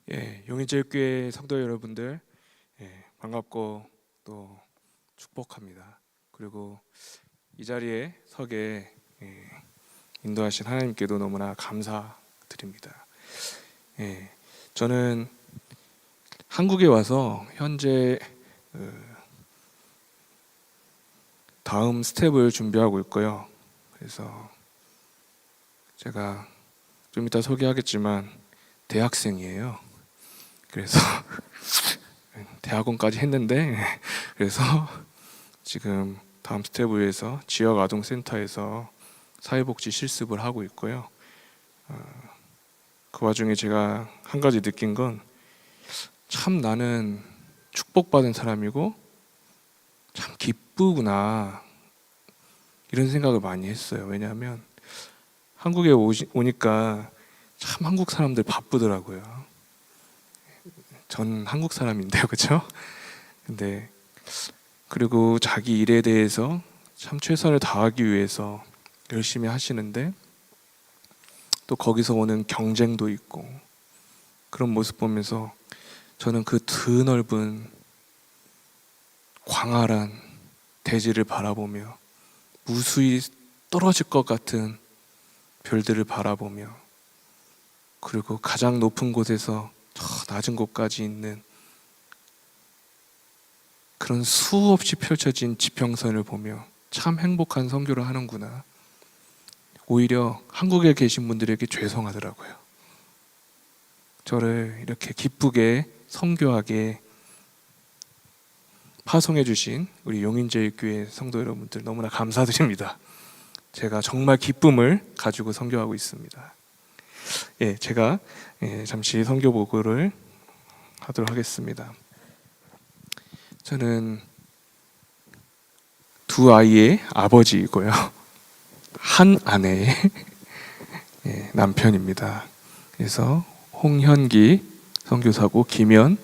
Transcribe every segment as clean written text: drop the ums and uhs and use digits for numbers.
용인제일교회 성도 여러분들, 반갑고 또 축복합니다. 그리고 이 자리에 서게 인도하신 하나님께도 너무나 감사드립니다. 저는 한국에 와서 현재 다음 스텝을 준비하고 있고요. 그래서 제가 좀 이따 소개하겠지만 대학생이에요. 그래서 대학원까지 했는데, 그래서 지금 다음 스텝을 위해서 지역 아동센터에서 사회복지 실습을 하고 있고요. 그 와중에 제가 한 가지 느낀 건 참 나는 축복받은 사람이고 참 기쁘구나, 이런 생각을 많이 했어요. 왜냐하면 한국에 오니까 참 한국 사람들 바쁘더라고요. 전 한국 사람인데요, 그렇죠? 근데 그리고 자기 일에 대해서 참 최선을 다하기 위해서 열심히 하시는데, 또 거기서 오는 경쟁도 있고, 그런 모습 보면서 저는 그 드넓은 광활한 대지를 바라보며 무수히 떨어질 것 같은 별들을 바라보며, 그리고 가장 높은 곳에서 저 낮은 곳까지 있는 그런 수없이 펼쳐진 지평선을 보며 참 행복한 선교를 하는구나. 오히려 한국에 계신 분들에게 죄송하더라고요. 저를 이렇게 기쁘게 선교하게 파송해 주신 우리 용인제일교회 성도 여러분들 너무나 감사드립니다. 제가 정말 기쁨을 가지고 선교하고 있습니다. 제가 잠시 선교 보고를 하도록 하겠습니다. 저는 두 아이의 아버지이고요, 한 아내의 남편입니다. 그래서 홍현기 선교사고, 김연,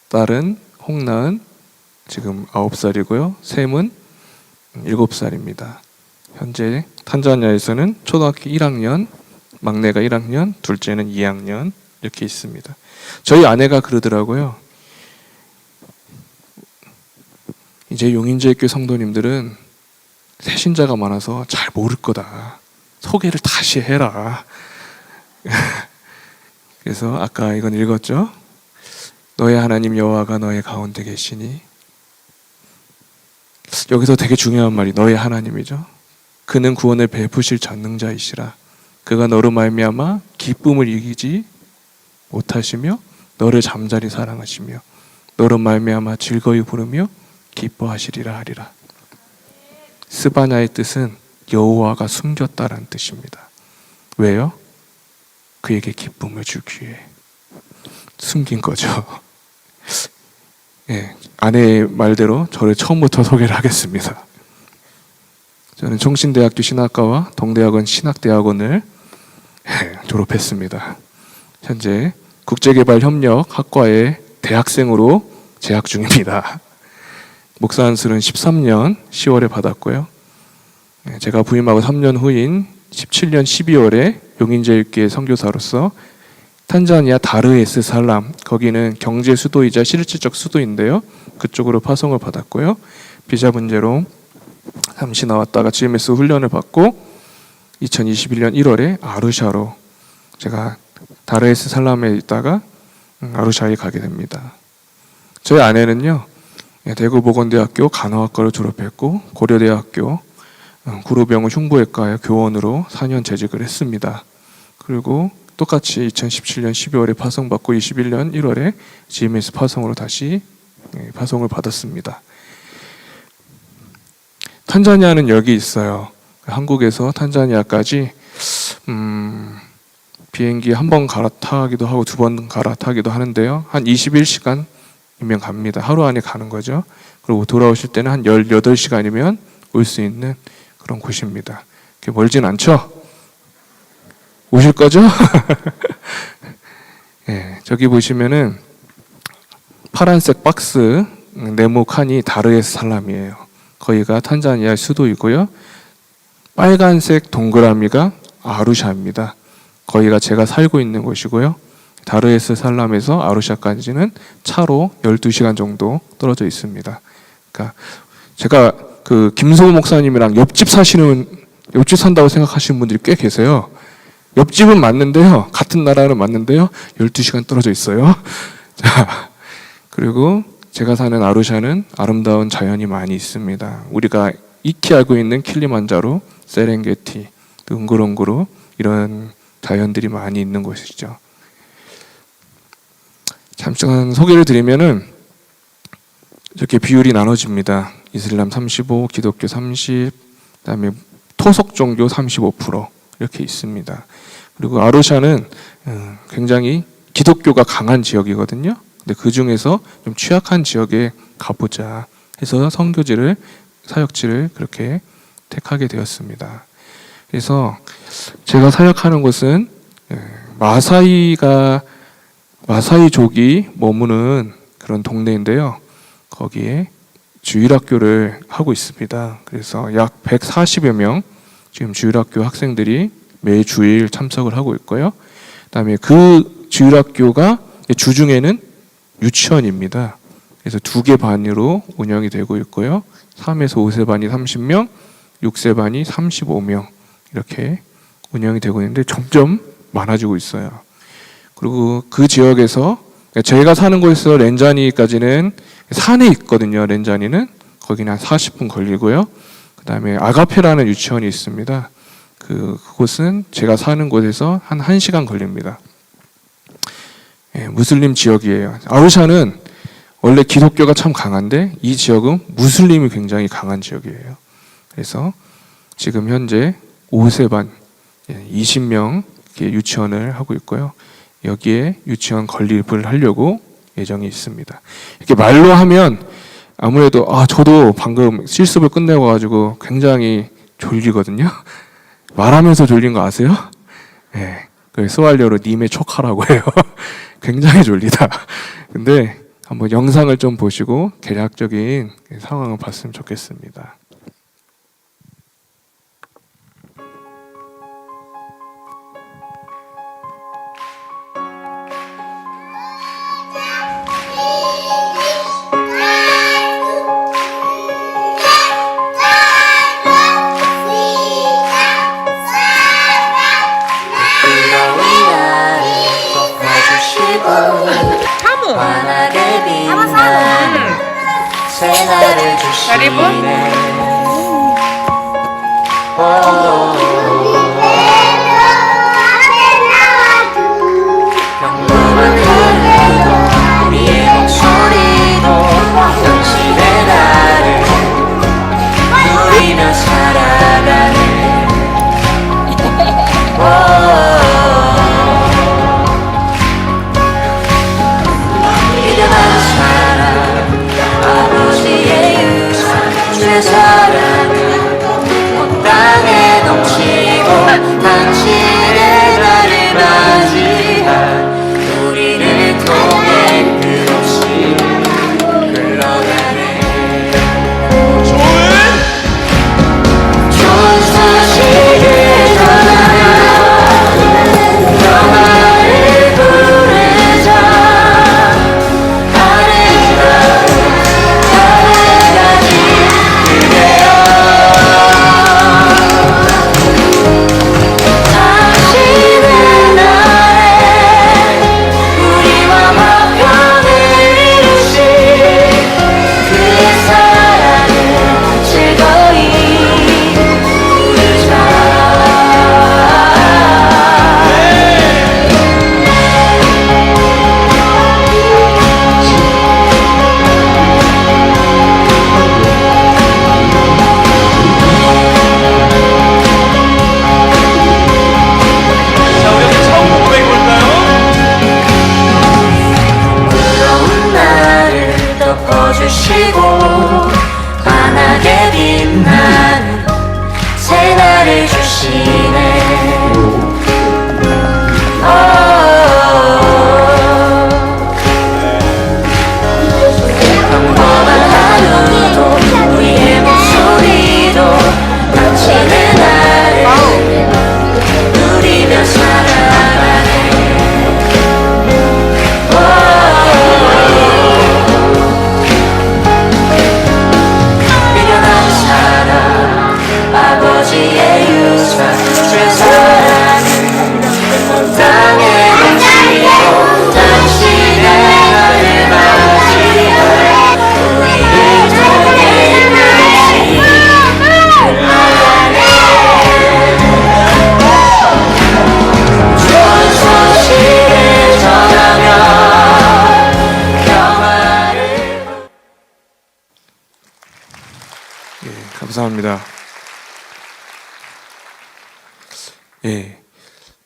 딸은 홍나은, 지금 9살이고요 샘은 7살입니다. 현재 탄자니아에서는 초등학교 1학년, 막내가 1학년, 둘째는 2학년 이렇게 있습니다. 저희 아내가 그러더라고요. 이제 용인제일교회 성도님들은 새신자가 많아서 잘 모를 거다. 소개를 다시 해라. 그래서 아까 이건 읽었죠? 너의 하나님 여호와가 너의 가운데 계시니. 여기서 되게 중요한 말이 너의 하나님이죠. 그는 구원을 베푸실 전능자이시라. 그가 너로 말미암아 기쁨을 이기지 못하시며 너를 잠자리 사랑하시며 너로 말미암아 즐거이 부르며 기뻐하시리라 하리라. 스바냐의 뜻은 여호와가 숨겼다라는 뜻입니다. 왜요? 그에게 기쁨을 주기 위해 숨긴 거죠. 아내의 말대로 저를 처음부터 소개를 하겠습니다. 저는 총신대학교 신학과와 동대학원 신학대학원을 졸업했습니다. 현재 국제개발협력학과의 대학생으로 재학 중입니다. 목사 안수는 13년 10월에 받았고요. 제가 부임하고 3년 후인 17년 12월에 용인제일교회 선교사로서 탄자니아 다르에스 살람, 거기는 경제 수도이자 실질적 수도인데요, 그쪽으로 파송을 받았고요. 비자 문제로 잠시 나왔다가 GMS 훈련을 받고 2021년 1월에 아루샤로, 제가 다르에스 살람에 있다가 아루샤에 가게 됩니다. 저희 아내는요, 대구보건대학교 간호학과를 졸업했고 고려대학교 구로병원 흉부외과 교원으로 4년 재직을 했습니다. 그리고 똑같이 2017년 12월에 파송받고 21년 1월에 GMS 파송으로 다시 파송을 받았습니다. 탄자니아는 여기 있어요. 한국에서 탄자니아까지 비행기 한 번 갈아타기도 하고 두 번 갈아타기도 하는데요, 한 21시간이면 갑니다. 하루 안에 가는 거죠. 그리고 돌아오실 때는 한 18시간이면 올 수 있는 그런 곳입니다. 멀진 않죠? 오실 거죠? 저기 보시면은 파란색 박스 네모 칸이 다르에스 살람이에요. 거기가 탄자니아 수도이고요. 빨간색 동그라미가 아루샤입니다. 거기가 제가 살고 있는 곳이고요. 다르에스 살람에서 아루샤까지는 차로 12시간 정도 떨어져 있습니다. 그러니까 제가 그 김소호 목사님이랑 옆집 산다고 생각하시는 분들이 꽤 계세요. 옆집은 맞는데요. 같은 나라는 맞는데요. 12시간 떨어져 있어요. 자, 그리고 제가 사는 아루샤는 아름다운 자연이 많이 있습니다. 우리가 익히 알고 있는 킬리만자로, 세렝게티, 응고롱고로 이런 자연들이 많이 있는 곳이죠. 잠깐 소개를 드리면은 이렇게 비율이 나눠집니다. 이슬람 35, 기독교 30, 그다음에 토속 종교 35% 이렇게 있습니다. 그리고 아루샤는 굉장히 기독교가 강한 지역이거든요. 근데 그 중에서 좀 취약한 지역에 가보자 해서 선교지를 사역지를 그렇게 택하게 되었습니다. 그래서 제가 사역하는 곳은 마사이족이 머무는 그런 동네인데요. 거기에 주일학교를 하고 있습니다. 그래서 약 140여 명 지금 주일학교 학생들이 매 주일 참석을 하고 있고요. 그다음에 그 주일학교가 주중에는 유치원입니다. 그래서 2개 반으로 운영이 되고 있고요. 3에서 5세 반이 30명, 6세 반이 35명 이렇게 운영이 되고 있는데 점점 많아지고 있어요. 그리고 그 지역에서 제가 사는 곳에서 렌자니까지는 산에 있거든요. 렌자니는 거기는 한 40분 걸리고요. 그다음에 아가페라는 유치원이 있습니다. 그곳은 제가 사는 곳에서 한 1시간 걸립니다. 무슬림 지역이에요. 아루샤는 원래 기독교가 참 강한데 이 지역은 무슬림이 굉장히 강한 지역이에요. 그래서 지금 현재 5세 반 20명 유치원을 하고 있고요. 여기에 유치원 건립을 하려고 예정이 있습니다. 이렇게 말로 하면 아무래도 저도 방금 실습을 끝내고 가지고 굉장히 졸리거든요. 말하면서 졸린 거 아세요? 네, 스왈리어로 님의 촉하라고 해요. 굉장히 졸리다. 근데 한번 영상을 좀 보시고 개략적인 상황을 봤으면 좋겠습니다. 환하게 빛나는 새날을 주시네. 평범한 하루도 우리의 목소리도 당신의 나를 누리며 살아가네. 사랑은 온 땅에 넘치 감사합니다. 예,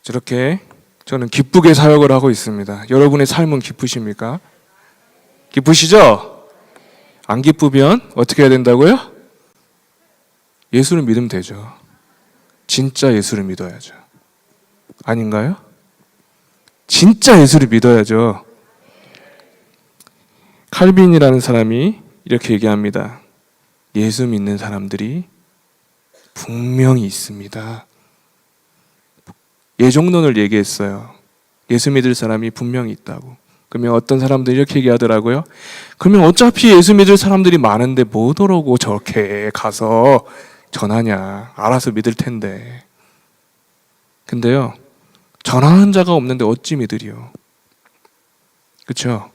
저렇게 저는 기쁘게 사역을 하고 있습니다. 여러분의 삶은 기쁘십니까? 기쁘시죠? 안 기쁘면 어떻게 해야 된다고요? 예수를 믿으면 되죠. 진짜 예수를 믿어야죠. 아닌가요? 진짜 예수를 믿어야죠. 칼빈이라는 사람이 이렇게 얘기합니다. 예수 믿는 사람들이 분명히 있습니다. 예종론을 얘기했어요. 예수 믿을 사람이 분명히 있다고. 그러면 어떤 사람들이 이렇게 얘기하더라고요. 그러면 어차피 예수 믿을 사람들이 많은데 뭐더라고 저렇게 가서 전하냐. 알아서 믿을 텐데. 근데요, 전하는 자가 없는데 어찌 믿으리요? 그렇죠?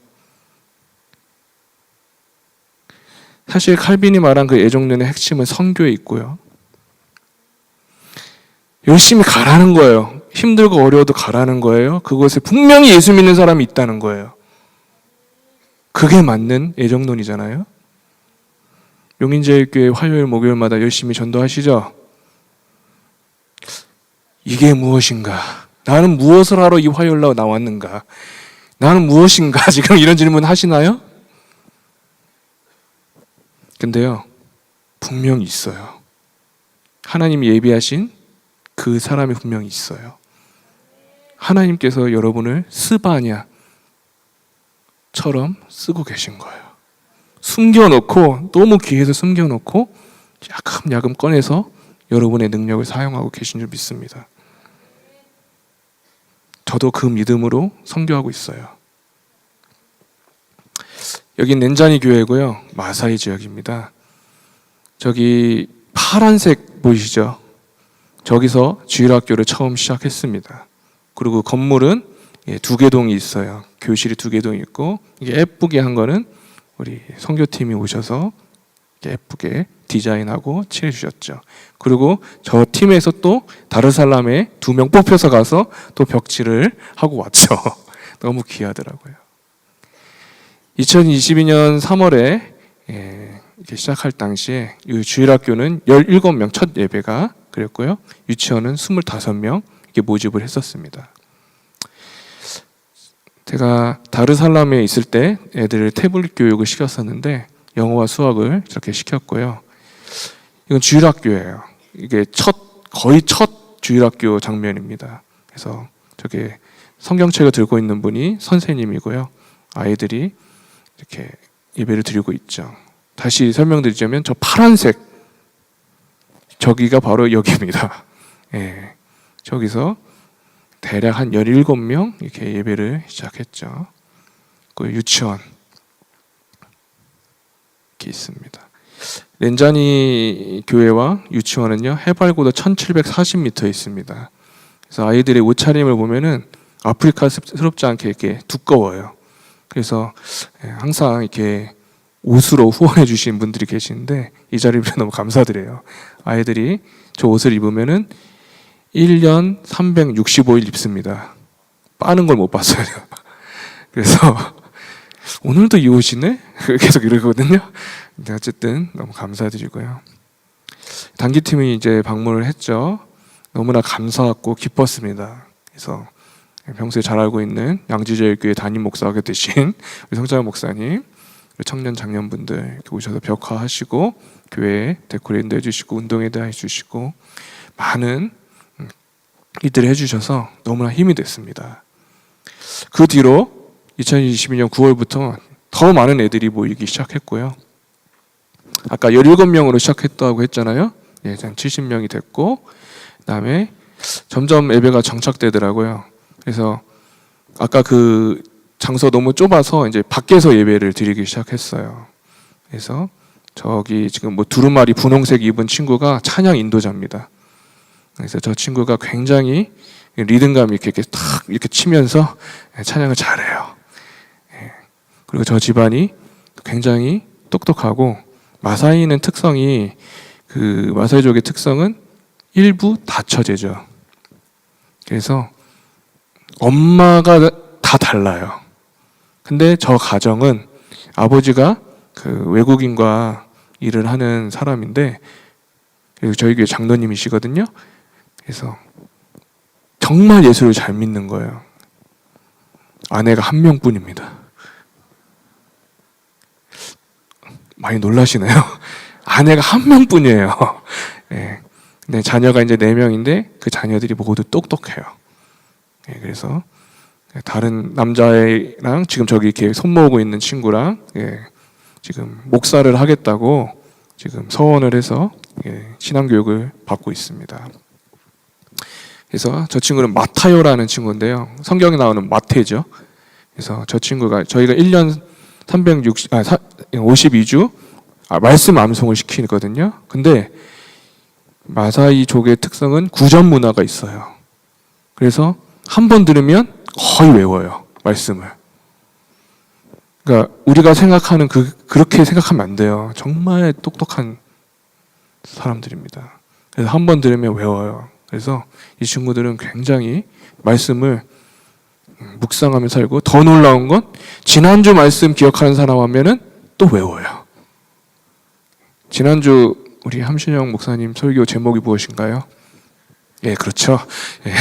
사실 칼빈이 말한 그 예종론의 핵심은 선교에 있고요. 열심히 가라는 거예요. 힘들고 어려워도 가라는 거예요. 그곳에 분명히 예수 믿는 사람이 있다는 거예요. 그게 맞는 예종론이잖아요. 용인제일교회 화요일 목요일마다 열심히 전도하시죠? 이게 무엇인가? 나는 무엇을 하러 이 화요일날 나왔는가? 나는 무엇인가? 지금 이런 질문 하시나요? 근데요, 분명히 있어요. 하나님이 예비하신 그 사람이 분명히 있어요. 하나님께서 여러분을 스바냐처럼 쓰고 계신 거예요. 숨겨놓고, 너무 귀해서 숨겨놓고 야금야금 꺼내서 여러분의 능력을 사용하고 계신 줄 믿습니다. 저도 그 믿음으로 선교하고 있어요. 여긴 렌자니 교회고요. 마사이 지역입니다. 저기 파란색 보이시죠? 저기서 주일학교를 처음 시작했습니다. 그리고 건물은 2개 동이 있어요. 교실이 2개 동이 있고, 이게 예쁘게 한 거는 우리 선교팀이 오셔서 예쁘게 디자인하고 칠해주셨죠. 그리고 저 팀에서 또 다르살람에 2명 뽑혀서 가서 또 벽칠을 하고 왔죠. 너무 귀하더라고요. 2022년 3월에 이렇게 시작할 당시에 이 주일학교는 17명 첫 예배가 그랬고요. 유치원은 25명 이렇게 모집을 했었습니다. 제가 다르살람에 있을 때 애들을 태블릿 교육을 시켰었는데 영어와 수학을 저렇게 시켰고요. 이건 주일학교예요. 이게 거의 첫 주일학교 장면입니다. 그래서 저게 성경책을 들고 있는 분이 선생님이고요. 아이들이 이렇게 예배를 드리고 있죠. 다시 설명드리자면 저 파란색 저기가 바로 여기입니다. 예, 저기서 대략 한 17명 이렇게 예배를 시작했죠. 그 유치원 이렇게 있습니다. 렌자니 교회와 유치원은요 해발고도 1740m 있습니다. 그래서 아이들의 옷차림을 보면은 아프리카스럽지 않게 이렇게 두꺼워요. 그래서 항상 이렇게 옷으로 후원해 주신 분들이 계시는데 이 자리를 너무 감사드려요. 아이들이 저 옷을 입으면은 1년 365일 입습니다. 빠는 걸 못 봤어요. 그래서 오늘도 이 옷이네? 계속 이러거든요. 근데 어쨌든 너무 감사드리고요. 단기팀이 이제 방문을 했죠. 너무나 감사하고 기뻤습니다. 그래서 평소에 잘 알고 있는 양지제일교회 담임 목사가 되신 우리 성장 목사님, 청년 장년분들 이렇게 오셔서 벽화하시고 교회에 데코레이션도 해주시고 운동회도 해주시고 많은 일들을 해주셔서 너무나 힘이 됐습니다. 그 뒤로 2022년 9월부터 더 많은 애들이 모이기 시작했고요. 아까 17명으로 시작했다고 했잖아요. 예, 한 70명이 됐고 그다음에 점점 예배가 정착되더라고요. 그래서 아까 그 장소 너무 좁아서 이제 밖에서 예배를 드리기 시작했어요. 그래서 저기 지금 뭐 두루마리 분홍색 입은 친구가 찬양 인도자입니다. 그래서 저 친구가 굉장히 리듬감 있게 탁 이렇게 치면서 찬양을 잘해요. 그리고 저 집안이 굉장히 똑똑하고 마사이는 특성이 그 마사이족의 특성은 일부 다처제죠. 그래서 엄마가 다 달라요. 근데 저 가정은 아버지가 그 외국인과 일을 하는 사람인데 그리고 저희 교회 장로님이시거든요. 그래서 정말 예수를 잘 믿는 거예요. 아내가 한 명뿐입니다. 많이 놀라시네요. 아내가 한 명뿐이에요. 네. 네, 자녀가 이제 4명인데 그 자녀들이 모두 똑똑해요. 네, 그래서 다른 남자애랑 지금 저기 이렇게 손 모으고 있는 친구랑 지금 목사를 하겠다고 지금 서원을 해서 신앙교육을 받고 있습니다. 그래서 저 친구는 마타요라는 친구인데요. 성경에 나오는 마태죠. 그래서 저 친구가 저희가 1년 52주 말씀 암송을 시키거든요. 근데 마사이족의 특성은 구전 문화가 있어요. 그래서 한 번 들으면 거의 외워요. 말씀을. 그러니까 우리가 생각하는 그렇게 생각하면 안 돼요. 정말 똑똑한 사람들입니다. 그래서 한 번 들으면 외워요. 그래서 이 친구들은 굉장히 말씀을 묵상하며 살고, 더 놀라운 건 지난주 말씀 기억하는 사람 하면은 또 외워요. 지난주 우리 함신영 목사님 설교 제목이 무엇인가요? 예, 그렇죠. 예.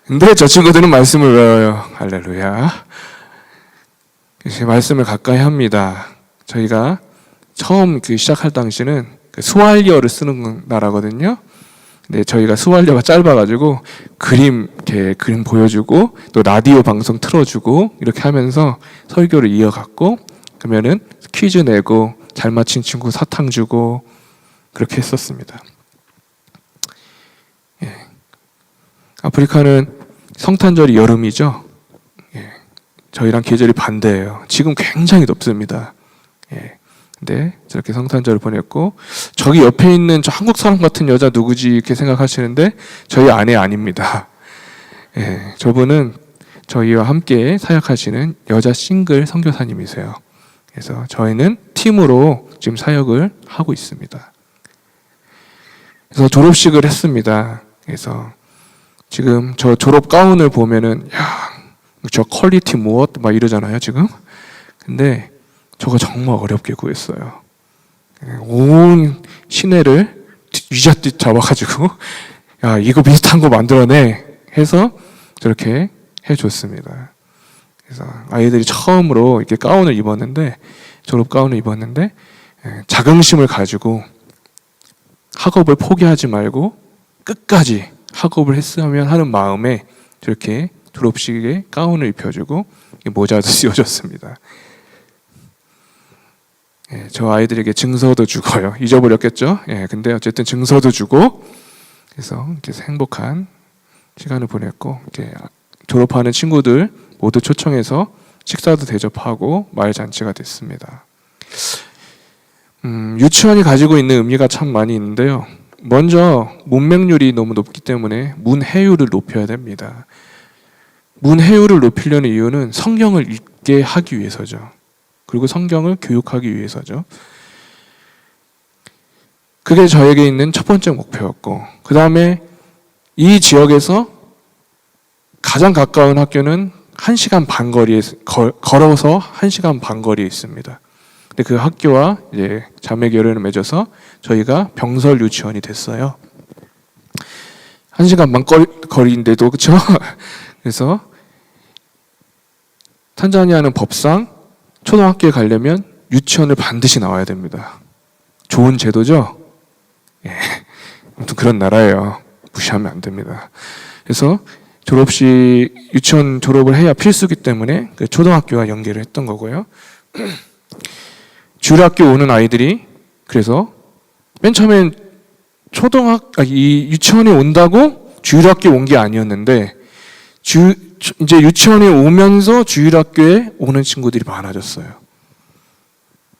근데 저 친구들은 말씀을 외워요. 할렐루야. 그래서 말씀을 가까이 합니다. 저희가 처음 시작할 당시는 스왈리어를 쓰는 나라거든요. 근데 저희가 스왈리어가 짧아가지고 그림 보여주고 또 라디오 방송 틀어주고 이렇게 하면서 설교를 이어갔고, 그러면은 퀴즈 내고 잘 맞힌 친구 사탕 주고 그렇게 했었습니다. 예. 아프리카는 성탄절이 여름이죠. 예. 저희랑 계절이 반대예요. 지금 굉장히 덥습니다. 예. 근데 저렇게 성탄절을 보냈고, 저기 옆에 있는 저 한국 사람 같은 여자 누구지 이렇게 생각하시는데 저희 아내 아닙니다. 예. 저분은 저희와 함께 사역하시는 여자 싱글 선교사님이세요. 그래서 저희는 팀으로 지금 사역을 하고 있습니다. 그래서 졸업식을 했습니다. 그래서 지금 저 졸업 가운을 보면은 저 퀄리티 무엇 막 이러잖아요 지금. 근데 저거 정말 어렵게 구했어요. 온 시내를 위자띠 잡아가지고 야 이거 비슷한 거 만들어내 해서 저렇게 해줬습니다. 그래서 아이들이 처음으로 이렇게 가운을 입었는데, 졸업 가운을 입었는데 자긍심을 가지고 학업을 포기하지 말고 끝까지 학업을 했으면 하는 마음에 저렇게 졸업식에 가운을 입혀주고 모자도 씌워줬습니다. 예, 저 아이들에게 증서도 주고요. 잊어버렸겠죠? 예, 근데 어쨌든 증서도 주고, 그래서 이렇게 행복한 시간을 보냈고, 이렇게 졸업하는 친구들 모두 초청해서 식사도 대접하고 말잔치가 됐습니다. 유치원이 가지고 있는 의미가 참 많이 있는데요. 먼저 문맹률이 너무 높기 때문에 문해율을 높여야 됩니다. 문해율을 높이려는 이유는 성경을 읽게 하기 위해서죠. 그리고 성경을 교육하기 위해서죠. 그게 저에게 있는 첫 번째 목표였고, 그 다음에 이 지역에서 가장 가까운 학교는 1시간 반 거리에 걸어서 1시간 반 거리에 있습니다. 근데 그 학교와 이제 자매 결연을 맺어서 저희가 병설 유치원이 됐어요. 1시간 반 거리인데도 그렇죠? 그래서 탄자니아는 법상 초등학교에 가려면 유치원을 반드시 나와야 됩니다. 좋은 제도죠? 예. 아무튼 그런 나라예요. 무시하면 안 됩니다. 그래서 졸업식 유치원 졸업을 해야 필수기 때문에 그 초등학교와 연계를 했던 거고요. 주일학교 오는 아이들이 그래서 맨 처음엔 이 유치원에 온다고 주일학교 온 게 아니었는데 이제 유치원에 오면서 주일학교에 오는 친구들이 많아졌어요.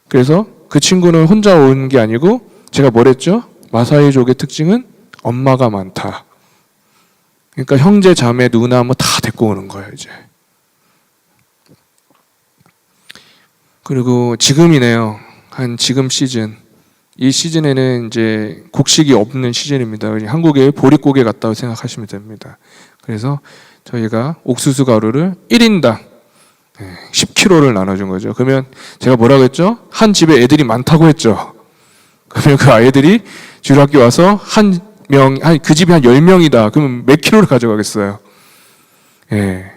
그래서 그 친구는 혼자 오는 게 아니고 제가 뭐랬죠? 마사이족의 특징은 엄마가 많다. 그러니까 형제, 자매, 누나 뭐 다 데리고 오는 거예요 이제. 그리고 지금이네요. 지금 시즌. 이 시즌에는 이제 곡식이 없는 시즌입니다. 한국의 보릿고개 같다고 생각하시면 됩니다. 그래서 저희가 옥수수 가루를 1인당 10kg를 나눠준 거죠. 그러면 제가 뭐라고 했죠? 한 집에 애들이 많다고 했죠. 그러면 그 아이들이 주일학교 와서 그 집이 한 10명이다. 그러면 몇 킬로를 가져가겠어요? 예.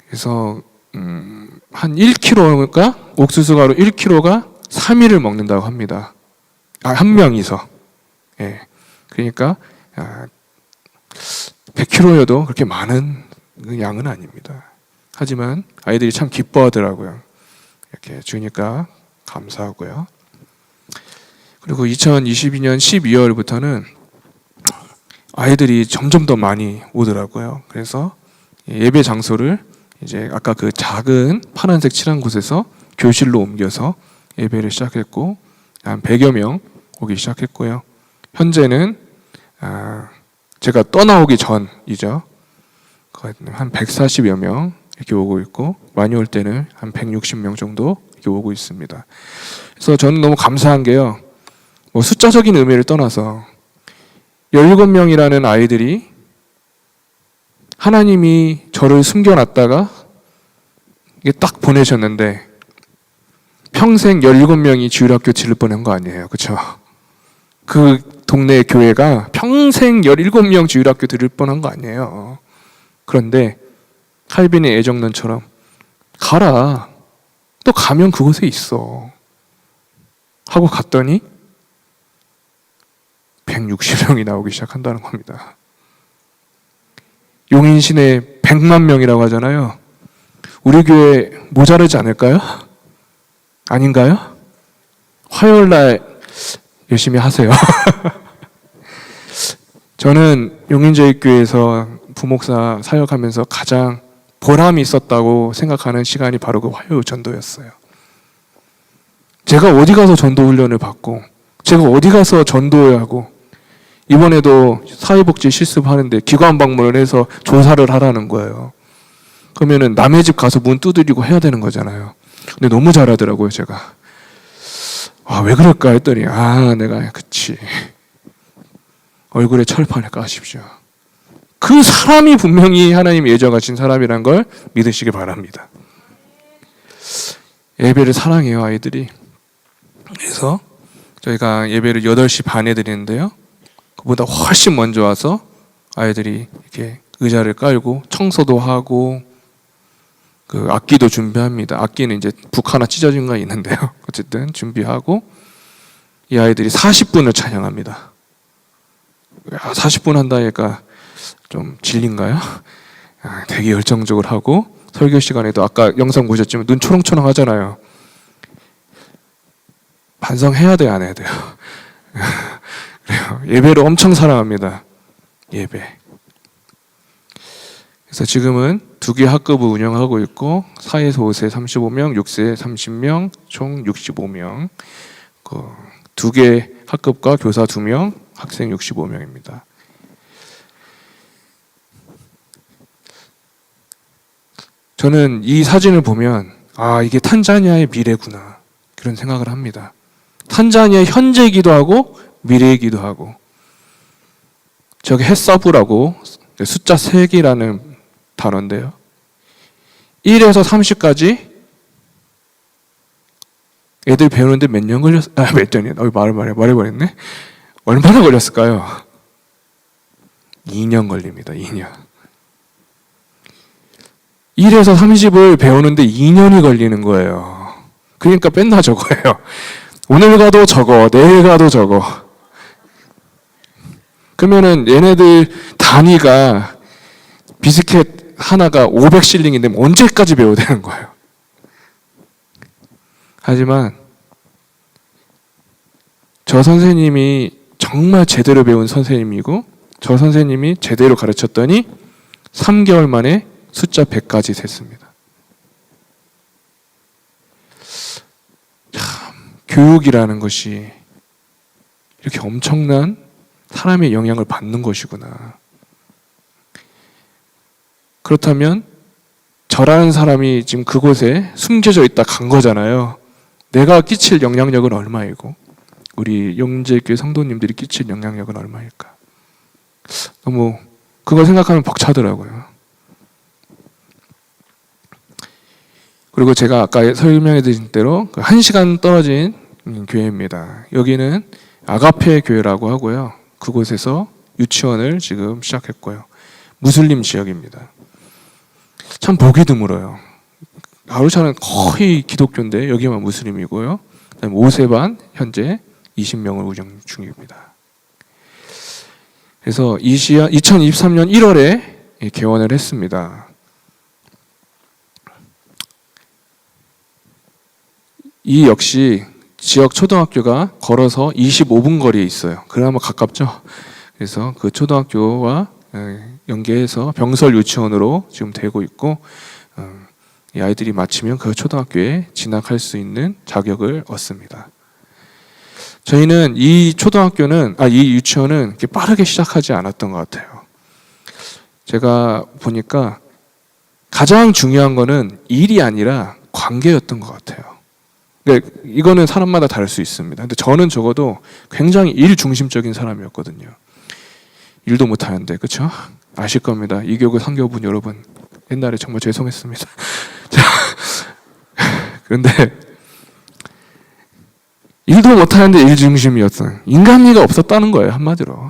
그래서 한 1kg가 옥수수 가루 1kg가 3일을 먹는다고 합니다. 한 명이서. 예. 그러니까 100kg여도 그렇게 많은 양은 아닙니다. 하지만 아이들이 참 기뻐하더라고요. 이렇게 주니까 감사하고요. 그리고 2022년 12월부터는 아이들이 점점 더 많이 오더라고요. 그래서 예배 장소를 이제 아까 그 작은 파란색 칠한 곳에서 교실로 옮겨서 예배를 시작했고 한 100여 명 오기 시작했고요. 현재는 제가 떠나오기 전이죠. 한 140여 명 이렇게 오고 있고 많이 올 때는 한 160명 정도 이렇게 오고 있습니다. 그래서 저는 너무 감사한 게요. 뭐 숫자적인 의미를 떠나서 17명이라는 아이들이 하나님이 저를 숨겨놨다가 이게 딱 보내셨는데 평생 17명이 주일학교 지를 뻔한 거 아니에요. 그렇죠? 그 동네 교회가 평생 17명 주일학교 들을 뻔한 거 아니에요. 그런데 칼빈의 애정론처럼 가라. 또 가면 그곳에 있어. 하고 갔더니 160명이 나오기 시작한다는 겁니다. 용인 시내 100만 명이라고 하잖아요. 우리 교회 모자르지 않을까요? 아닌가요? 화요일 날 열심히 하세요. 저는 용인제일교회에서 부목사 사역하면서 가장 보람이 있었다고 생각하는 시간이 바로 그 화요일 전도였어요. 제가 어디 가서 전도 훈련을 받고 제가 어디 가서 전도하고 이번에도 사회복지 실습하는데 기관 방문을 해서 조사를 하라는 거예요. 그러면은 남의 집 가서 문 두드리고 해야 되는 거잖아요. 근데 너무 잘하더라고요, 제가. 왜 그럴까 했더니 내가 그치. 얼굴에 철판을 까십시오. 그 사람이 분명히 하나님이 예정하신 사람이란 걸 믿으시기 바랍니다. 예배를 사랑해요, 아이들이. 그래서 저희가 예배를 8시 반에 드리는데요. 그보다 훨씬 먼저 와서 아이들이 이렇게 의자를 깔고 청소도 하고 그 악기도 준비합니다. 악기는 이제 북 하나 찢어진 거 있는데요. 어쨌든 준비하고 이 아이들이 40분을 찬양합니다. 40분 한다니까 좀 질린가요? 되게 열정적으로 하고 설교 시간에도 아까 영상 보셨지만 눈 초롱초롱 하잖아요. 반성해야 돼요, 안 해야 돼요? 그래요. 예배를 엄청 사랑합니다. 예배. 그래서 지금은 2개 학급을 운영하고 있고 4에서 5세 35명, 6세 30명, 총 65명. 2개 학급과 교사 2명, 학생 65명입니다. 저는 이 사진을 보면 이게 탄자니아의 미래구나 그런 생각을 합니다. 탄자니아의 현재이기도 하고 미래이기도 하고 저기 햇서브라고 숫자 3개라는 단어인데요. 1에서 30까지 애들 배우는데 몇 년 걸렸? 몇 년이야? 말해버렸네. 얼마나 걸렸을까요? 2년 걸립니다. 2년. 1에서 30을 배우는데 2년이 걸리는 거예요. 그러니까 맨날 저거예요. 오늘 가도 저거, 내일 가도 저거. 그러면은 얘네들 단위가 비스켓 하나가 500실링인데 언제까지 배워야 되는 거예요? 하지만 저 선생님이 정말 제대로 배운 선생님이고 저 선생님이 제대로 가르쳤더니 3개월 만에 숫자 100까지 셌습니다. 참, 교육이라는 것이 이렇게 엄청난 사람의 영향을 받는 것이구나. 그렇다면 저라는 사람이 지금 그곳에 숨겨져 있다 간 거잖아요. 내가 끼칠 영향력은 얼마이고 우리 용인제일교회 성도님들이 끼칠 영향력은 얼마일까? 너무 그걸 생각하면 벅차더라고요. 그리고 제가 아까 설명해 드린 대로 1시간 떨어진 교회입니다. 여기는 아가페 교회라고 하고요. 그곳에서 유치원을 지금 시작했고요. 무슬림 지역입니다. 참 보기 드물어요. 아루샤는 거의 기독교인데 여기만 무슬림이고요. 그다음에 오세반 현재 20명을 운영 중입니다. 그래서 2023년 1월에 개원을 했습니다. 이 역시 지역 초등학교가 걸어서 25분 거리에 있어요. 그나마 가깝죠. 그래서 그 초등학교와 연계해서 병설 유치원으로 지금 되고 있고, 이 아이들이 마치면 그 초등학교에 진학할 수 있는 자격을 얻습니다. 저희는 이 유치원은 이렇게 빠르게 시작하지 않았던 것 같아요. 제가 보니까 가장 중요한 거는 일이 아니라 관계였던 것 같아요. 그러니까 이거는 사람마다 다를 수 있습니다. 근데 저는 적어도 굉장히 일 중심적인 사람이었거든요. 일도 못하는데, 그렇죠? 아실 겁니다. 이교구 상교분 여러분, 옛날에 정말 죄송했습니다. 자, 그런데 일도 못하는데 일 중심이었어요. 인간미가 없었다는 거예요, 한마디로.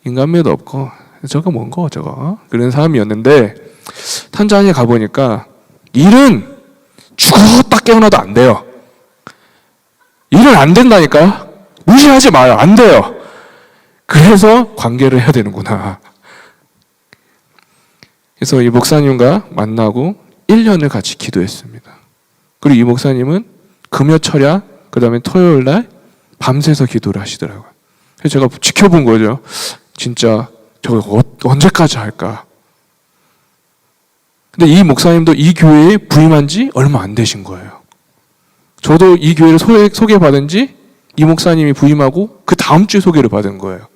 인간미도 없고 저거 뭔가 저거 그런 사람이었는데, 탄자니아 가보니까 일은 죽었다 깨어나도 안 돼요. 일은 안 된다니까요. 무시하지 마요. 안 돼요. 그래서 관계를 해야 되는구나. 그래서 이 목사님과 만나고 1년을 같이 기도했습니다. 그리고 이 목사님은 금요 철야, 그 다음에 토요일 날 밤새서 기도를 하시더라고요. 그래서 제가 지켜본 거죠. 진짜 저거 언제까지 할까? 근데 이 목사님도 이 교회에 부임한 지 얼마 안 되신 거예요. 저도 이 교회를 소개받은 지 이 목사님이 부임하고 그 다음 주에 소개를 받은 거예요.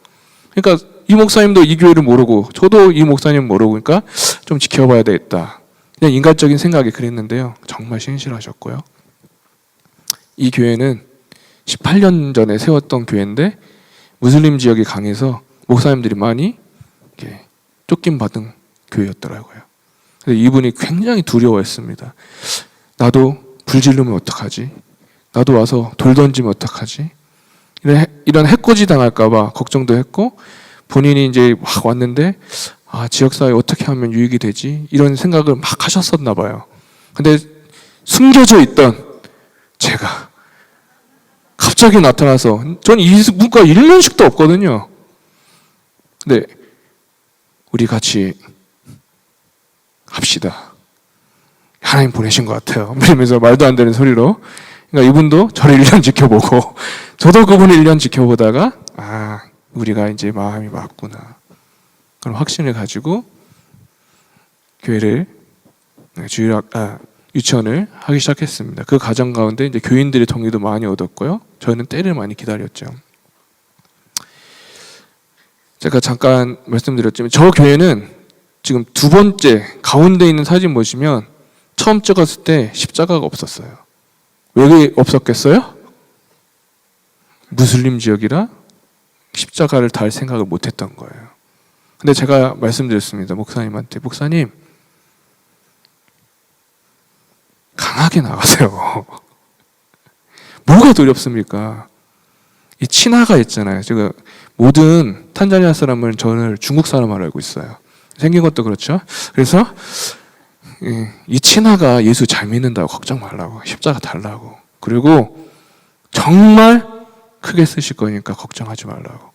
그러니까 이 목사님도 이 교회를 모르고 저도 이 목사님 모르고, 그러니까 좀 지켜봐야 되겠다. 그냥 인간적인 생각이 그랬는데요. 정말 신실하셨고요. 이 교회는 18년 전에 세웠던 교회인데 무슬림 지역이 강해서 목사님들이 많이 이렇게 쫓김받은 교회였더라고요. 그래서 이분이 굉장히 두려워했습니다. 나도 불 지르면 어떡하지? 나도 와서 돌 던지면 어떡하지? 이런 해코지 당할까봐 걱정도 했고, 본인이 이제 막 왔는데 지역사회 어떻게 하면 유익이 되지? 이런 생각을 막 하셨었나 봐요. 근데 숨겨져 있던 제가 갑자기 나타나서, 전 이 문과 1년씩도 없거든요. 근데 우리 같이 합시다. 하나님 보내신 것 같아요. 이러면서 말도 안 되는 소리로. 그러니까 이분도 저를 1년 지켜보고 저도 그분을 1년 지켜보다가 우리가 이제 마음이 맞구나. 그런 확신을 가지고 교회를 유치원을 하기 시작했습니다. 그 과정 가운데 이제 교인들의 동의도 많이 얻었고요. 저희는 때를 많이 기다렸죠. 제가 잠깐 말씀드렸지만 저 교회는 지금 두 번째 가운데 있는 사진 보시면 처음 찍었을 때 십자가가 없었어요. 왜 없었겠어요? 무슬림 지역이라 십자가를 달 생각을 못했던 거예요. 근데 제가 말씀드렸습니다. 목사님한테, 목사님 강하게 나가세요. 뭐가 두렵습니까? 이 친화가 있잖아요. 제가 모든 탄자니아 사람은 저를 중국 사람으로 알고 있어요. 생긴 것도 그렇죠. 그래서 이 친화가 예수 잘 믿는다고 걱정 말라고, 십자가 달라고, 그리고 정말 크게 쓰실 거니까 걱정하지 말라고.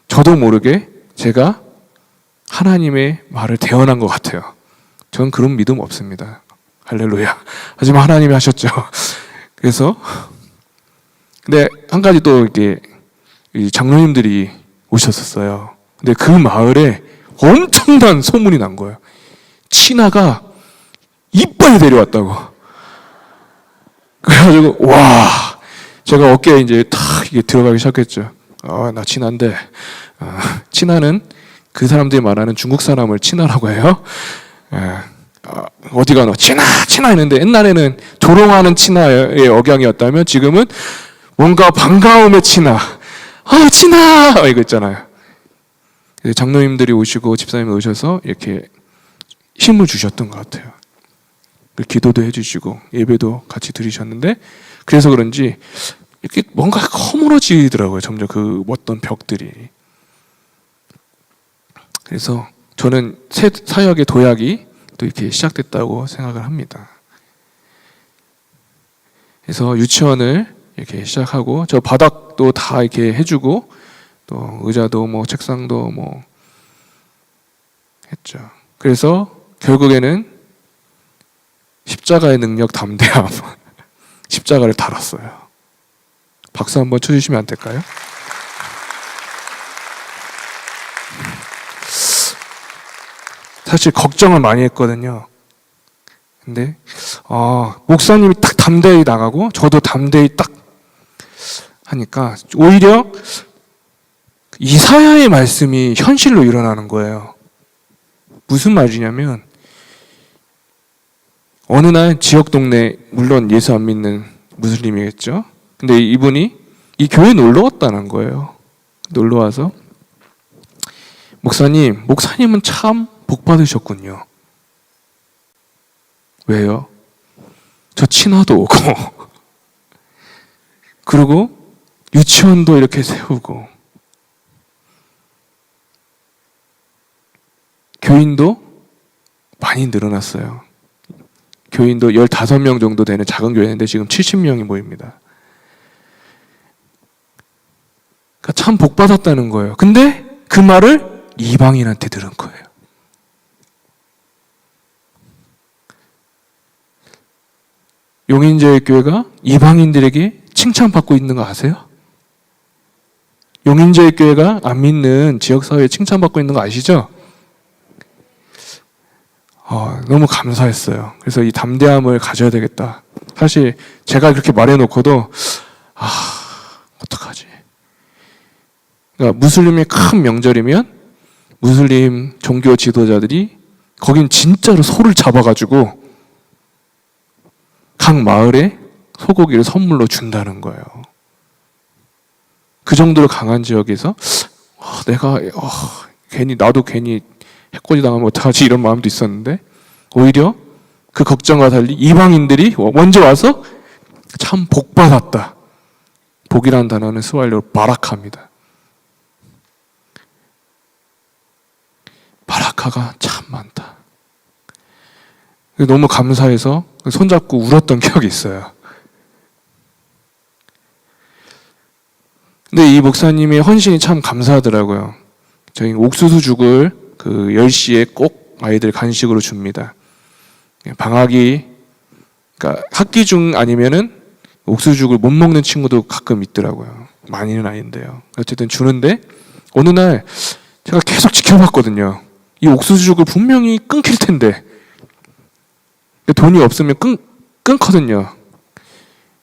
저도 모르게 제가 하나님의 말을 대언한 것 같아요. 저는 그런 믿음 없습니다. 할렐루야. 하지만 하나님이 하셨죠. 그래서 근데 한 가지 또 이렇게 장로님들이 오셨었어요. 근데 그 마을에 엄청난 소문이 난 거예요. 친화가 이빨 데려왔다고. 그래가지고 제가 어깨에 이제 탁 이게 들어가기 시작했죠. 나 친한데, 친화는 그 사람들이 말하는 중국 사람을 친화라고 해요. 어디가 너 친화 했는데, 옛날에는 조롱하는 친화의 억양이었다면 지금은 뭔가 반가움의 친화. 친화 이거 있잖아요. 장로님들이 오시고 집사님이 오셔서 이렇게 힘을 주셨던 것 같아요. 기도도 해주시고 예배도 같이 드리셨는데, 그래서 그런지 이렇게 뭔가 허물어지더라고요. 점점 그 어떤 벽들이. 그래서 저는 사역의 도약이 또 이렇게 시작됐다고 생각을 합니다. 그래서 유치원을 이렇게 시작하고 저 바닥도 다 이렇게 해주고 또 의자도 뭐 책상도 뭐 했죠. 그래서 결국에는 십자가의 능력 담대함 십자가를 달았어요. 박수 한번 쳐주시면 안 될까요? 사실 걱정을 많이 했거든요. 근데 목사님이 딱 담대히 나가고 저도 담대히 딱 하니까 오히려 이사야의 말씀이 현실로 일어나는 거예요. 무슨 말이냐면 어느 날 지역 동네, 물론 예수 안 믿는 무슬림이겠죠. 근데 이분이 이 교회에 놀러 왔다는 거예요. 놀러 와서 목사님은 참 복 받으셨군요. 왜요? 저 친화도 오고 그리고 유치원도 이렇게 세우고 교인도 많이 늘어났어요. 교인도 15명 정도 되는 작은 교회인데 지금 70명이 모입니다. 그러니까 참 복 받았다는 거예요. 근데 그 말을 이방인한테 들은 거예요. 용인제일교회가 이방인들에게 칭찬받고 있는 거 아세요? 용인제일교회가 안 믿는 지역사회에 칭찬받고 있는 거 아시죠? 너무 감사했어요. 그래서 이 담대함을 가져야 되겠다. 사실 제가 그렇게 말해놓고도 어떡하지? 그러니까 무슬림의 큰 명절이면 무슬림 종교 지도자들이 거긴 진짜로 소를 잡아가지고 각 마을에 소고기를 선물로 준다는 거예요. 그 정도로 강한 지역에서 나도 괜히 해코지 당하면 어떡하지 이런 마음도 있었는데 오히려 그 걱정과 달리 이방인들이 먼저 와서 참 복받았다. 복이라는 단어는 스왈리어로 바라카입니다. 바라카가 참 많다. 너무 감사해서 손잡고 울었던 기억이 있어요. 근데 이 목사님의 헌신이 참 감사하더라고요. 저희 옥수수 죽을 그 10시에 꼭 아이들 간식으로 줍니다. 방학이, 그러니까 학기 중 아니면은 옥수수죽을 못 먹는 친구도 가끔 있더라고요. 많이는 아닌데요. 어쨌든 주는데 어느 날 제가 계속 지켜봤거든요. 이 옥수수죽을 분명히 끊길 텐데 돈이 없으면 끊거든요.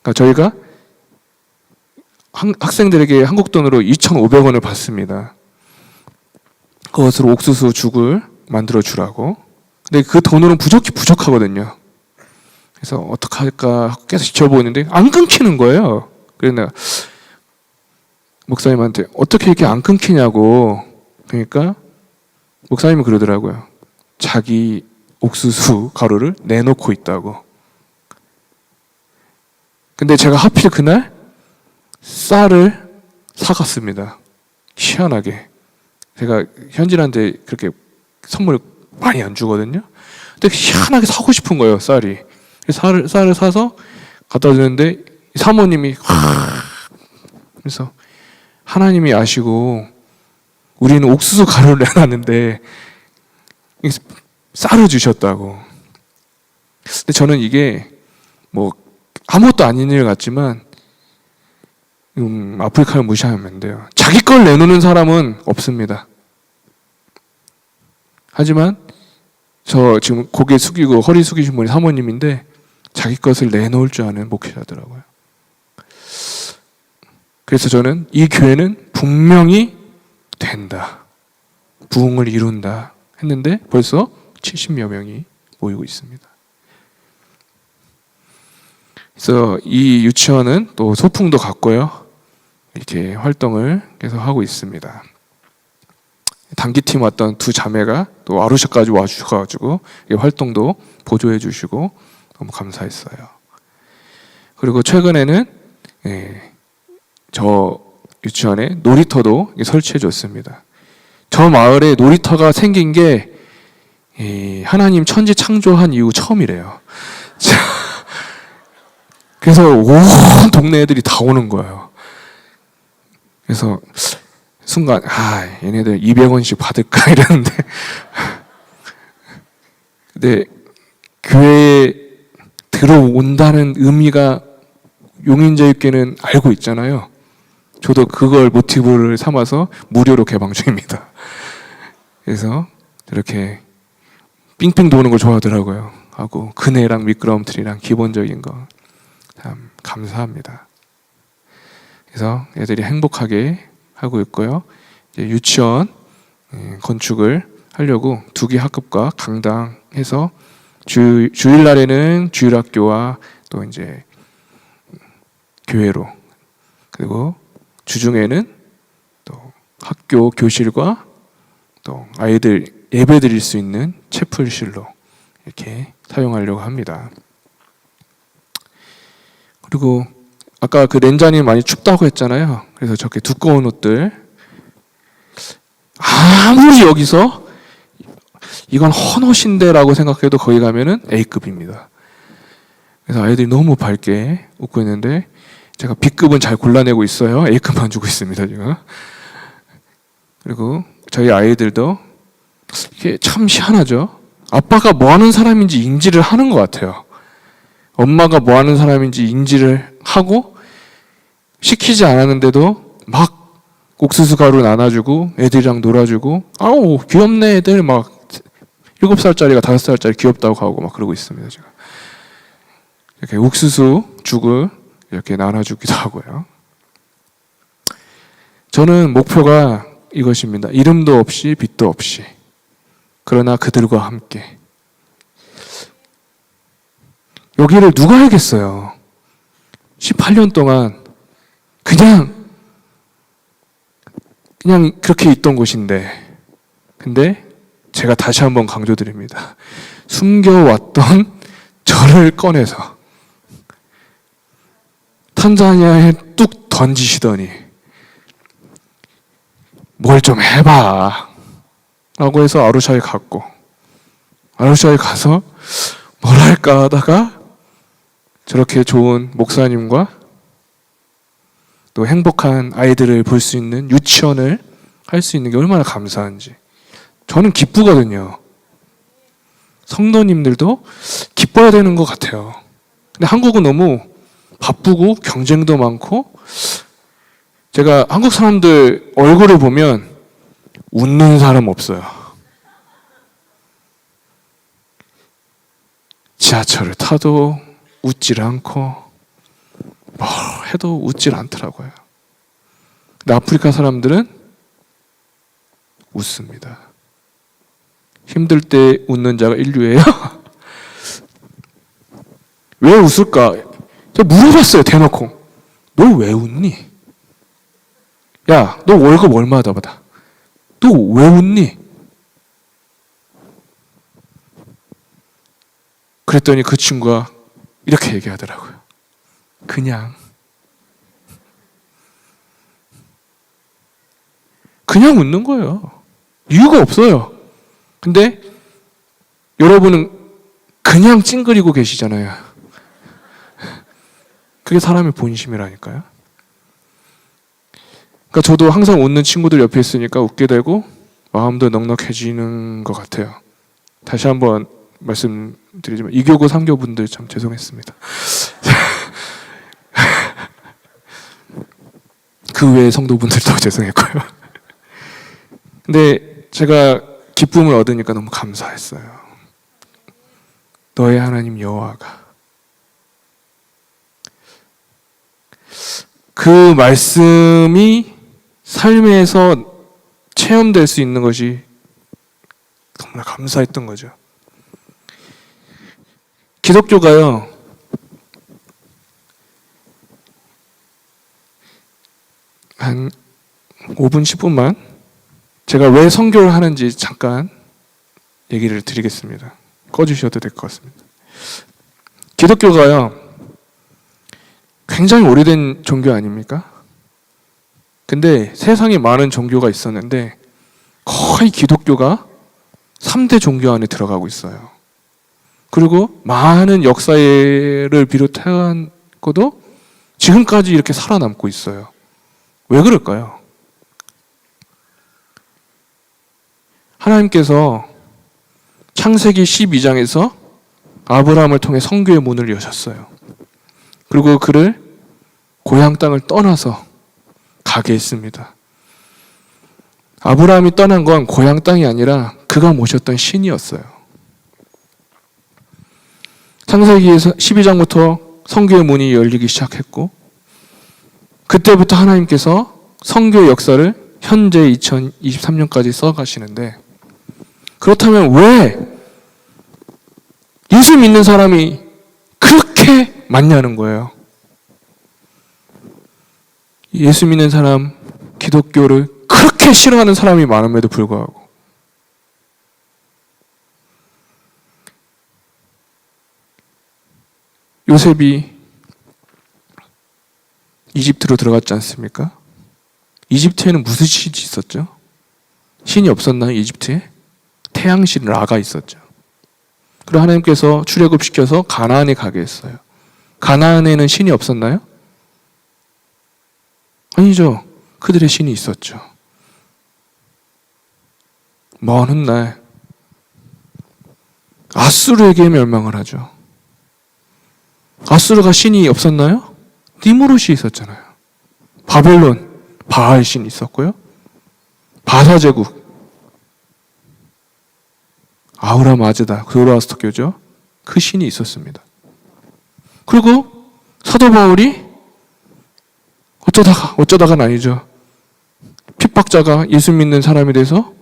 그러니까 저희가 학생들에게 한국 돈으로 2,500원을 받습니다. 그것으로 옥수수 죽을 만들어 주라고. 근데 그 돈으로는 부족하거든요. 그래서 어떡할까 계속 지켜보는데 안 끊기는 거예요. 그래서 내가 목사님한테 어떻게 이렇게 안 끊기냐고. 그러니까 목사님이 그러더라고요. 자기 옥수수 가루를 내놓고 있다고. 근데 제가 하필 그날 쌀을 사갔습니다. 희한하게. 제가 현진한테 그렇게 선물을 많이 안 주거든요. 근데 희한하게 사고 싶은 거예요, 쌀이. 쌀을 사서 갖다 주는데 사모님이 그래서 하나님이 아시고 우리는 옥수수 가루를 내놨는데 쌀을 주셨다고. 근데 저는 이게 뭐 아무것도 아닌 일 같지만 아프리카를 무시하면 안 돼요. 자기 걸 내놓는 사람은 없습니다. 하지만 저 지금 고개 숙이고 허리 숙이신 분이 사모님인데 자기 것을 내놓을 줄 아는 목회자더라고요. 그래서 저는 이 교회는 분명히 된다. 부흥을 이룬다 했는데 벌써 70여 명이 모이고 있습니다. 그래서 이 유치원은 또 소풍도 갔고요. 이렇게 활동을 계속 하고 있습니다. 단기팀 왔던 두 자매가 또 아루샤까지 와주셔가지고 활동도 보조해 주시고 너무 감사했어요. 그리고 최근에는 저 유치원에 놀이터도 설치해 줬습니다. 저 마을에 놀이터가 생긴 게 하나님 천지 창조한 이후 처음이래요. 그래서 온 동네 애들이 다 오는 거예요. 그래서 순간 얘네들 200원씩 받을까 이랬는데 근데 교회에 들어온다는 의미가 용인자유교회는 알고 있잖아요. 저도 그걸 모티브를 삼아서 무료로 개방 중입니다. 그래서 이렇게 삥삥 도는 걸 좋아하더라고요. 하고 그네랑 미끄럼틀이랑 기본적인 거 참 감사합니다. 그래서 애들이 행복하게 하고 있고요. 이제 유치원 건축을 하려고 2개 학급과 강당해서 주일날에는 주일학교와 또 이제 교회로, 그리고 주중에는 또 학교 교실과 또 아이들 예배 드릴 수 있는 채플실로 이렇게 사용하려고 합니다. 그리고 아까 그 렌자님 많이 춥다고 했잖아요. 그래서 저렇게 두꺼운 옷들, 아무리 여기서 이건 헌옷인데 라고 생각해도 거기 가면은 A급입니다. 그래서 아이들이 너무 밝게 웃고 있는데 제가 B급은 잘 골라내고 있어요. A급만 주고 있습니다 지금. 그리고 저희 아이들도 이게 참 희한하죠. 아빠가 뭐 하는 사람인지 인지를 하는 것 같아요. 엄마가 뭐 하는 사람인지 인지를 하고 시키지 않았는데도 막 옥수수 가루 나눠주고 애들이랑 놀아주고 아우 귀엽네 애들 막 7살짜리가 5살짜리 귀엽다고 하고 막 그러고 있습니다 지금. 이렇게 옥수수 죽을 이렇게 나눠주기도 하고요. 저는 목표가 이것입니다. 이름도 없이 빛도 없이 그러나 그들과 함께. 여기를 누가 알겠어요. 18년 동안 그냥 그렇게 있던 곳인데, 근데 제가 다시 한번 강조드립니다. 숨겨왔던 저를 꺼내서 탄자니아에 뚝 던지시더니 뭘 좀 해봐 라고 해서 아루샤에 갔고, 아루샤에 가서 뭘 할까 하다가 저렇게 좋은 목사님과 또 행복한 아이들을 볼 수 있는 유치원을 할 수 있는 게 얼마나 감사한지 저는 기쁘거든요. 성도님들도 기뻐야 되는 것 같아요. 근데 한국은 너무 바쁘고 경쟁도 많고, 제가 한국 사람들 얼굴을 보면 웃는 사람 없어요. 지하철을 타도 웃질 않고 뭐 해도 웃질 않더라고요. 근데 아프리카 사람들은 웃습니다. 힘들 때 웃는 자가 인류예요? 왜 웃을까? 제가 물어봤어요, 대놓고. 너 왜 웃니? 야, 너 월급 얼마 받아? 너 왜 웃니? 그랬더니 그 친구가 이렇게 얘기하더라고요. 그냥 웃는 거예요. 이유가 없어요. 근데 여러분은 그냥 찡그리고 계시잖아요. 그게 사람의 본심이라니까요. 그러니까 저도 항상 웃는 친구들 옆에 있으니까 웃게 되고 마음도 넉넉해지는 것 같아요. 다시 한번 말씀드리지만 2교구 3교 분들 참 죄송했습니다. 그 외의 성도분들도 죄송했고요. 근데 제가 기쁨을 얻으니까 너무 감사했어요. 너의 하나님 여호와가. 그 말씀이 삶에서 체험될 수 있는 것이 정말 감사했던 거죠. 기독교가요, 한 5분, 10분만 제가 왜 선교를 하는지 잠깐 얘기를 드리겠습니다. 꺼주셔도 될 것 같습니다. 기독교가요, 굉장히 오래된 종교 아닙니까? 근데 세상에 많은 종교가 있었는데 거의 기독교가 3대 종교 안에 들어가고 있어요. 그리고 많은 역사를 비롯한 것도 지금까지 이렇게 살아남고 있어요. 왜 그럴까요? 하나님께서 창세기 12장에서 아브라함을 통해 성교의 문을 여셨어요. 그리고 그를 고향 땅을 떠나서 가게 했습니다. 아브라함이 떠난 건 고향 땅이 아니라 그가 모셨던 신이었어요. 창세기에서 12장부터 성교의 문이 열리기 시작했고, 그때부터 하나님께서 성교의 역사를 현재 2023년까지 써가시는데, 그렇다면 왜 예수 믿는 사람이 그렇게 많냐는 거예요. 예수 믿는 사람, 기독교를 그렇게 싫어하는 사람이 많음에도 불구하고 요셉이 이집트로 들어갔지 않습니까? 이집트에는 무슨 신이 있었죠? 신이 없었나요? 이집트에? 태양신 라가 있었죠. 그리고 하나님께서 출애굽시켜서 가나안에 가게 했어요. 가나안에는 신이 없었나요? 아니죠. 그들의 신이 있었죠. 먼 훗날 아수르에게 멸망을 하죠. 아수르가 신이 없었나요? 니무롯이 있었잖아요. 바벨론, 바알 신이 있었고요. 바사제국, 아우라 마즈다, 그로아스터교죠. 그 신이 있었습니다. 그리고 사도 바울이 어쩌다가 아니죠. 핍박자가 예수 믿는 사람이 돼서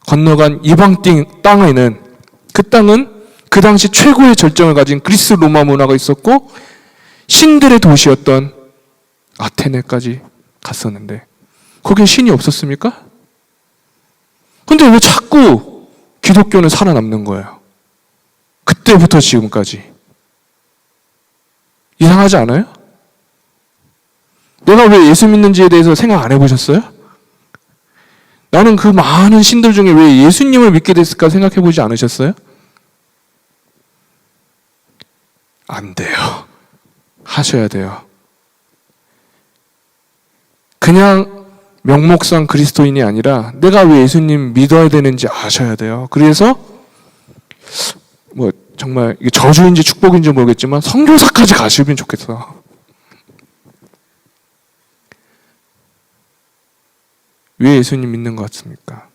건너간 이방 땅에는, 그 땅은 그 당시 최고의 절정을 가진 그리스 로마 문화가 있었고 신들의 도시였던 아테네까지 갔었는데 거긴 신이 없었습니까? 근데 왜 자꾸 기독교는 살아남는 거예요? 그때부터 지금까지. 이상하지 않아요? 내가 왜 예수 믿는지에 대해서 생각 안 해보셨어요? 나는 그 많은 신들 중에 왜 예수님을 믿게 됐을까 생각해 보지 않으셨어요? 안 돼요. 하셔야 돼요. 그냥 명목상 그리스도인이 아니라 내가 왜 예수님 믿어야 되는지 아셔야 돼요. 그래서 정말 이게 저주인지 축복인지 모르겠지만 선교사까지 가시면 좋겠어. 왜 예수님 믿는 것 같습니까?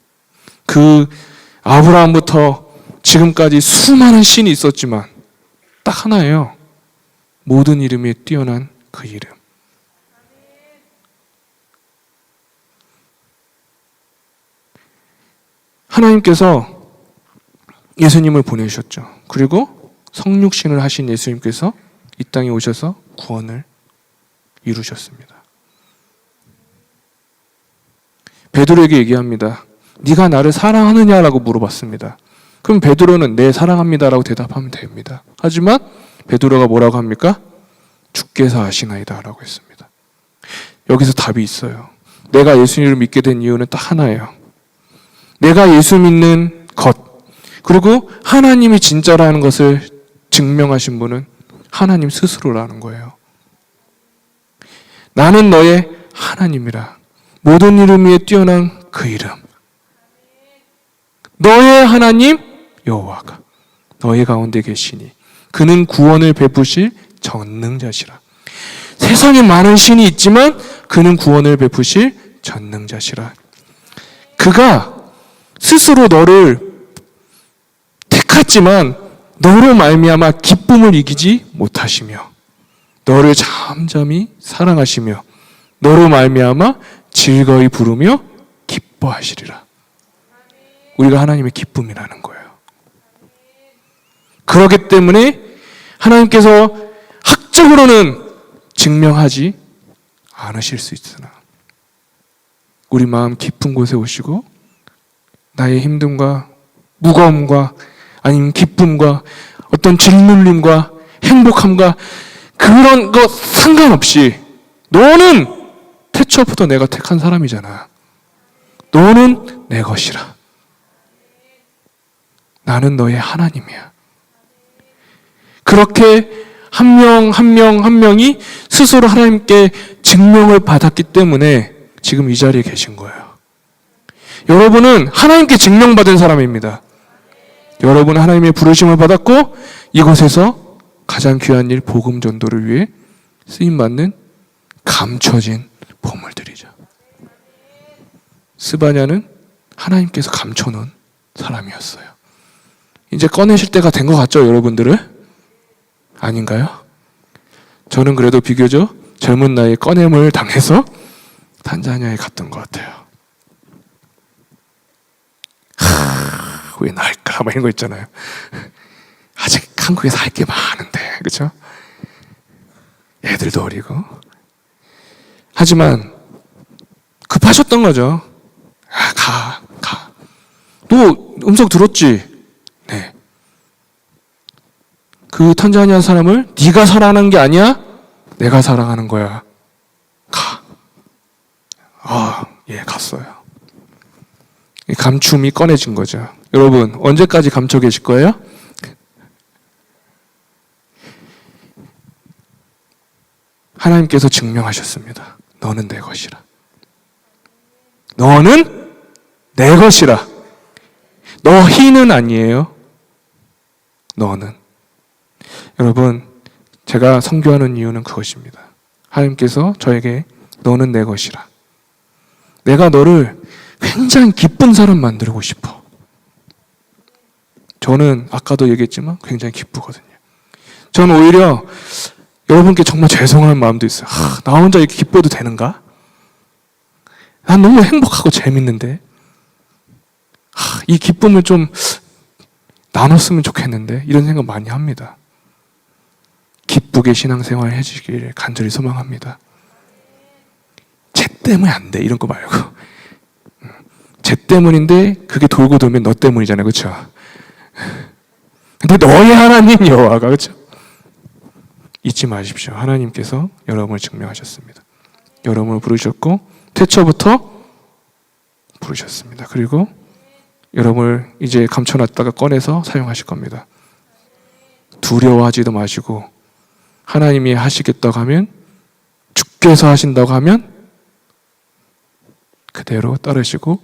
그 아브라함부터 지금까지 수많은 신이 있었지만 딱 하나예요. 모든 이름에 뛰어난 그 이름. 하나님께서 예수님을 보내셨죠. 그리고 성육신을 하신 예수님께서 이 땅에 오셔서 구원을 이루셨습니다. 베드로에게 얘기합니다. 네가 나를 사랑하느냐라고 물어봤습니다. 그럼 베드로는 네, 사랑합니다라고 대답하면 됩니다. 하지만 베드로가 뭐라고 합니까? 주께서 아시나이다 라고 했습니다. 여기서 답이 있어요. 내가 예수님을 믿게 된 이유는 딱 하나예요. 내가 예수 믿는 것, 그리고 하나님이 진짜라는 것을 증명하신 분은 하나님 스스로라는 거예요. 나는 너의 하나님이라. 모든 이름 위에 뛰어난 그 이름. 너의 하나님 여호와가 너의 가운데 계시니 그는 구원을 베푸실 전능자시라. 세상에 많은 신이 있지만 그는 구원을 베푸실 전능자시라. 그가 스스로 너를 택했지만 너로 말미암아 기쁨을 이기지 못하시며 너를 잠잠히 사랑하시며 너로 말미암아 즐거이 부르며 기뻐하시리라. 우리가 하나님의 기쁨이라는 거예요. 그렇기 때문에 하나님께서 학적으로는 증명하지 않으실 수 있으나 우리 마음 깊은 곳에 오시고 나의 힘듦과 무거움과 아니면 기쁨과 어떤 짓눌림과 행복함과 그런 것 상관없이 너는 태초부터 내가 택한 사람이잖아. 너는 내 것이라. 나는 너의 하나님이야. 그렇게 한 명 한 명 한 명이 스스로 하나님께 증명을 받았기 때문에 지금 이 자리에 계신 거예요. 여러분은 하나님께 증명받은 사람입니다. 여러분은 하나님의 부르심을 받았고 이곳에서 가장 귀한 일 복음 전도를 위해 쓰임받는 감춰진 보물들이죠. 스바냐는 하나님께서 감춰놓은 사람이었어요. 이제 꺼내실 때가 된 것 같죠, 여러분들은? 아닌가요? 저는 그래도 비교적 젊은 나이에 꺼냄을 당해서 탄자니아에 갔던 것 같아요. 왜 나을까? 막 이런 거 있잖아요. 아직 한국에서 할 게 많은데, 그렇죠? 애들도 어리고. 하지만 급하셨던 거죠. 가. 너 음성 들었지? 네. 그 탄자니아 사람을 네가 사랑하는 게 아니야? 내가 사랑하는 거야. 가. 예, 갔어요. 이 감춤이 꺼내진 거죠. 여러분, 언제까지 감춰 계실 거예요? 하나님께서 증명하셨습니다. 너는 내 것이라. 너는 내 것이라. 너희는 아니에요. 너는. 여러분, 제가 선교하는 이유는 그것입니다. 하나님께서 저에게 너는 내 것이라. 내가 너를 굉장히 기쁜 사람 만들고 싶어. 저는 아까도 얘기했지만 굉장히 기쁘거든요. 저는 오히려 여러분께 정말 죄송한 마음도 있어요. 나 혼자 이렇게 기뻐도 되는가? 난 너무 행복하고 재밌는데 이 기쁨을 좀 나눴으면 좋겠는데 이런 생각 많이 합니다. 기쁘게 신앙생활 해주시기를 간절히 소망합니다. 쟤 때문에 안 돼 이런 거 말고 쟤 때문인데 그게 돌고 돌면 너 때문이잖아요. 그렇죠? 근데 너의 하나님 여호와가 그렇죠? 잊지 마십시오. 하나님께서 여러분을 증명하셨습니다. 여러분을 부르셨고 태초부터 부르셨습니다. 그리고 여러분을 이제 감춰놨다가 꺼내서 사용하실 겁니다. 두려워하지도 마시고 하나님이 하시겠다고 하면 주께서 하신다고 하면 그대로 따르시고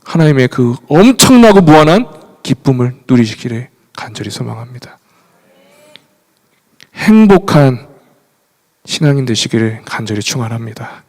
하나님의 그 엄청나고 무한한 기쁨을 누리시기를 간절히 소망합니다. 행복한 신앙인 되시기를 간절히 축원합니다.